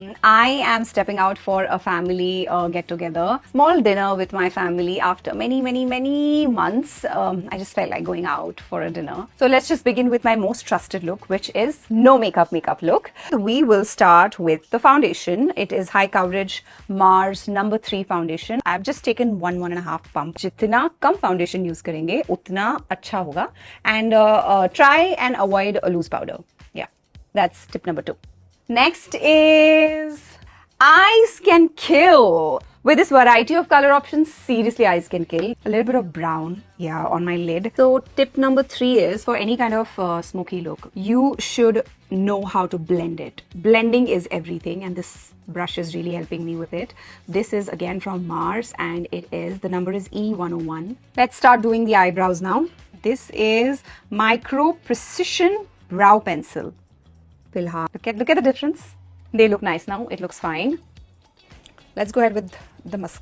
I am stepping out for a family get-together, small dinner with my family after many months. I just felt like going out for a dinner. So let's just begin with my most trusted look, which is no makeup look. We will start with the foundation. It is high coverage Mars number 3 foundation. I've just taken 1.5 pump. जितना कम foundation use करेंगे उतना अच्छा होगा. And try and avoid a loose powder. Yeah, that's tip number 2. Next is eyes can kill. With this variety of color options, seriously eyes can kill. A little bit of brown, yeah, on my lid. So tip number 3 is for any kind of smoky look, you should know how to blend it. Blending is everything, and this brush is really helping me with it. This is again from Mars, and the number is E101. Let's start doing the eyebrows now. This is Micro Precision Brow Pencil. Look at the difference. They look nice now. It looks fine. Let's go ahead with the mascara.